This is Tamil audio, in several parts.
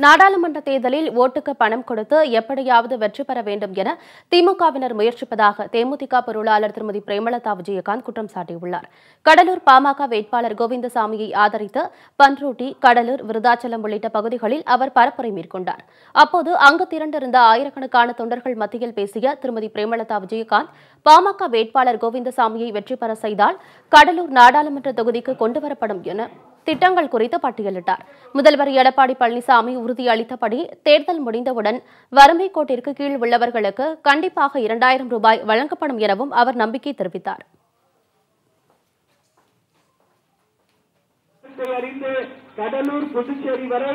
நாடாளுமன்ற தேர்தலில் ஓட்டுக்கு பணம் கொடுத்து எப்படியாவது வெற்றி பெற வேண்டும் என திமுகவினர் முயற்சிப்பதாக தேமுதிக பொருளாளர் திருமதி பிரேமலதா விஜயகாந்த் குற்றம் சாட்டியுள்ளார். கடலூர் பாமக வேட்பாளர் கோவிந்தசாமியை ஆதரித்து பன்ருட்டி, கடலூர், விருதாச்சலம் உள்ளிட்ட பகுதிகளில் அவர் பரப்புரை மேற்கொண்டார். அப்போது அங்கு திரண்டிருந்த ஆயிரக்கணக்கான தொண்டர்கள் மத்தியில் பேசிய திருமதி பிரேமலதா விஜயகாந்த், பாமக வேட்பாளர் கோவிந்தசாமியை வெற்றி பெற செய்தால் கடலூர் நாடாளுமன்ற தொகுதிக்கு கொண்டுவரப்படும் என திட்டங்கள் குறித்து பட்டியலிட்டார். முதல்வர் எடப்பாடி பழனிசாமி உறுதியளித்தபடி தேர்தல் முடிந்தவுடன் வறுமை கோட்டிற்கு கீழ் உள்ளவர்களுக்கு கண்டிப்பாக 2000 ரூபாய் வழங்கப்படும் எனவும் அவர் நம்பிக்கை தெரிவித்தார். கடலூர், புதுச்சேரி வரை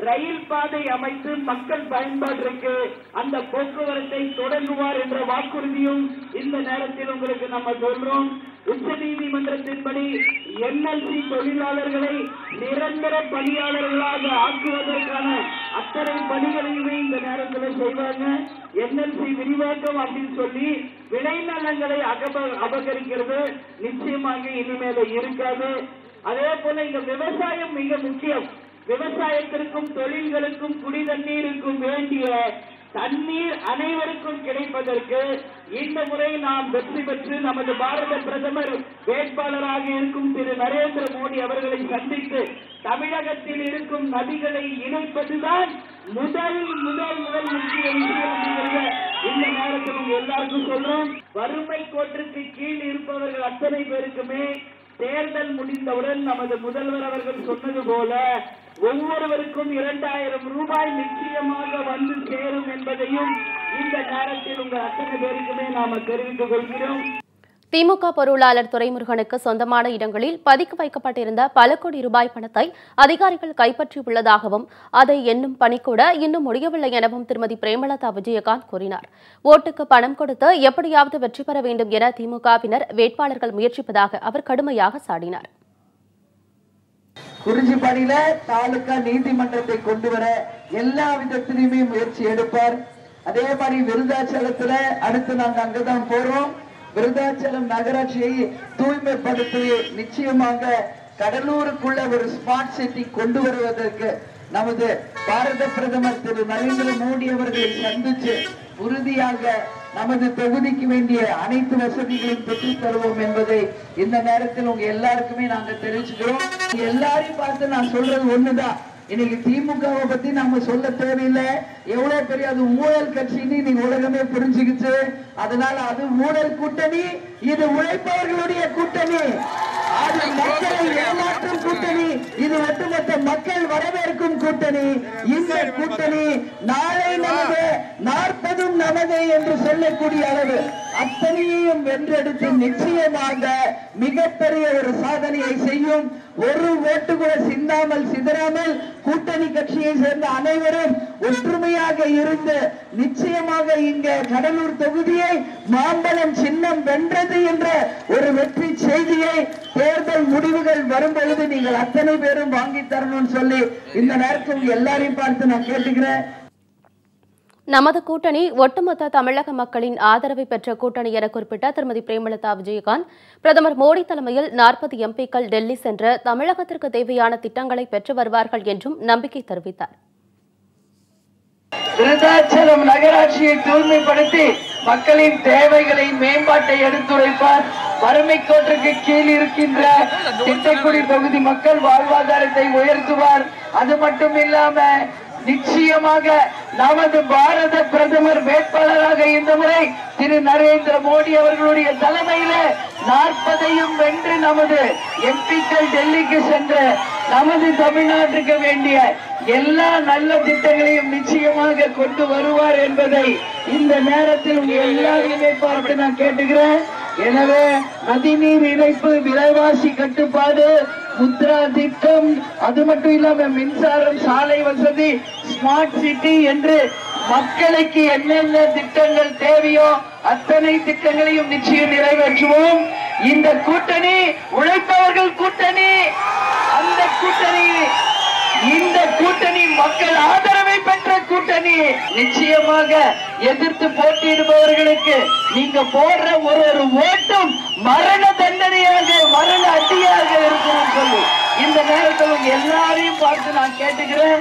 ரயில் பாதை அமைத்து மக்கள் பயன்பாட்டிற்கு அந்த போக்குவரத்தை தொடங்குவார் என்ற வாக்குறுதியும் இந்த நேரத்தில் உங்களுக்கு நம்ம சொல்றோம். உச்ச நீதிமன்றத்தின்படி என்எல்சி தொழிலாளர்களை நிரந்தர பணியாளர்களாக ஆக்குவதற்கான அத்தனை பணிகளையுமே இந்த நேரத்தில் செய்வாங்க. என்எல்சி விரிவாக்கம் அப்படின்னு சொல்லி விளைநிலங்களை அபகரிக்கிறது நிச்சயமாக இனிமேல இருக்காது. அதே போல இந்த விவசாயம் மிக முக்கியம். விவசாயத்திற்கும் தொழில்களுக்கும் குடி தண்ணீருக்கும் வேண்டிய தண்ணீர் அனைவருக்கும் கிடைப்பதற்கு இந்த முறை நாம் வெற்றி பெற்று நமது பாரத பிரதமர் வேட்பாளராக இருக்கும் திரு நரேந்திர மோடி அவர்களை சந்தித்து தமிழகத்தில் இருக்கும் நதிகளை இணைப்பதுதான் முதல் முக்கிய விஷயம். இந்த நேரத்தில் எல்லாருக்கும் சொல்றோம், வறுமை கோட்டிற்கு கீழ் இருப்பவர்கள் அத்தனை பேருக்குமே தேர்தல் முடிந்தவுடன் நமது முதல்வர் அவர்கள் சொன்னது போல ஒவ்வொருவருக்கும் 2000 ரூபாய் நிச்சயமாக வந்து சேரும் என்பதையும் இந்த நேரத்தில் உங்கள் அத்தனை பேருக்குமே நாம தெரிவித்துக் கொள்கிறோம். திமுக பொருளாளர் துரைமுருகனுக்கு சொந்தமான இடங்களில் பதுக்கி வைக்கப்பட்டிருந்த பல கோடி ரூபாய் பணத்தை அதிகாரிகள் கைப்பற்றியுள்ளதாகவும் அதை எண்ணும் பணி கூட இன்னும் முடியவில்லை எனவும் திருமதி பிரேமலதா விஜயகாந்த் கூறினார். ஓட்டுக்கு பணம் கொடுத்து எப்படியாவது வெற்றி பெற வேண்டும் என திமுகவினர் வேட்பாளர்கள் முயற்சிப்பதாக அவர் கடுமையாக சாடினார். குறிஞ்சிப்பாடியில தாலுகா நீதிமன்றத்தை கொண்டு வர எல்லா விதத்திலுமே முயற்சி எடுப்பார். அதே மாதிரி விருதாச்சலத்துல அடுத்து நாங்க அங்கதான் போறோம். விருதாச்சலம் நகராட்சியை தூய்மைப்படுத்தி நிச்சயமாக கடலூருக்குள்ள ஒரு ஸ்மார்ட் சிட்டி கொண்டு வருவதற்கு நமது பாரத பிரதமர் திரு நரேந்திர மோடி அவர்களை சந்திச்சு உறுதியாக நமது தொகுதிக்கு வேண்டிய அனைத்து வசதிகளையும் பெற்றுத் தருவோம் என்பதை இந்த நேரத்தில் உங்க எல்லாருக்குமே நாங்க தெரிவிச்சுக்கிறோம். எல்லாரையும் பார்த்து நான் சொல்றது ஒண்ணுதான், இன்னைக்கு திமுகவை பத்தி நாம சொல்ல தேவையில்லை. எவ்வளவு பெரிய அது ஊழல் கட்சின்னு நீங்க உலகமே புரிஞ்சுக்கிச்சு. அதனால அது ஊழல் கூட்டணி, இது உழைப்பவர்களுடைய கூட்டணி, அது மக்களை ஏமாற்றும் கூட்டணி, இது ஒட்டுமொத்த மக்கள் வரவேற்கும் கூட்டணி. இந்த கூட்டணி நாளை நமது 40 நமது என்று சொல்லக்கூடிய அளவு அத்தனையையும் வென்றெடுத்து நிச்சயமாக மிகப்பெரிய ஒரு சாதனையை செய்யும். ஒரு ஓட்டு கூட சிந்தாமல் சிதறாமல் கூட்டணி கட்சியை சேர்ந்த அனைவரும் ஒற்றுமையாக இருந்து நிச்சயமாக இங்க கடலூர் தொகுதியை மாம்பழம் சின்னம் வென்றது என்ற ஒரு வெற்றி செய்தியை தேர்தல் முடிவுகள் வரும்பொழுது நீங்கள் அத்தனை பேரும் வாங்கி தரணும்னு சொல்லி இந்த நேரத்தில் எல்லாரையும் பார்த்து நான் கேட்டுக்கிறேன். நமது கூட்டணி ஒட்டுமொத்த தமிழக மக்களின் ஆதரவை பெற்ற கூட்டணி என குறிப்பிட்ட திருமதி பிரேமலதா விஜயகாந்த், பிரதமர் மோடி தலைமையில் 40 எம்பிக்கள் டெல்லி சென்று தமிழகத்திற்கு தேவையான திட்டங்களை பெற்று வருவார்கள் என்றும் நம்பிக்கை தெரிவித்தார். விருதாச்சலம் நகராட்சியை தூய்மைப்படுத்தி மக்களின் தேவைகளை மேம்பாட்டை எடுத்துரைப்பார். வறுமை கோட்டிற்கு கீழ் இருக்கின்ற திட்டக்குடி பகுதி மக்கள் வாழ்வாதாரத்தை உயர்த்துவார். அது மட்டும் இல்லாம நிச்சயமாக நமது பாரத பிரதமர் வேட்பாளராக இந்த முறை திரு நரேந்திர மோடி அவர்களுடைய தலைமையில 40ஐயும் வென்று நமது எம்பிக்கள் டெல்லிக்கு சென்று நமது தமிழ்நாட்டுக்கு வேண்டிய எல்லா நல்ல திட்டங்களையும் நிச்சயமாக கொண்டு வருவார் என்பதை இந்த நேரத்தில் எல்லாரையுமே பார்த்து நான் கேட்டுக்கிறேன். எனவே நதிநீர் இணைப்பு, விலைவாசி கட்டுப்பாடு, முத்ரா திட்டம், அது மட்டும் இல்லாம மின்சாரம், சாலை வசதி, ஸ்மார்ட் சிட்டி என்று மக்களுக்கு என்னென்ன திட்டங்கள் தேவையோ அத்தனை திட்டங்களையும் நிச்சயம் நிறைவேற்றுவோம். இந்த கூட்டணி உழைப்பவர்கள் கூட்டணி. அந்த கூட்டணி, இந்த கூட்டணி மக்கள் ஆதரவை பெற்ற கூட்டணி. நிச்சயமாக எதிர்த்து போட்டியிடுபவர்களுக்கு நீங்க போடுற ஒரு ஓட்டும் மரண தண்டனையாக, மரண அடியாக இருக்கணும் சொல்லி இந்த நேரத்தில் எல்லாரையும் பார்த்து நான் கேட்டுக்கிறேன்.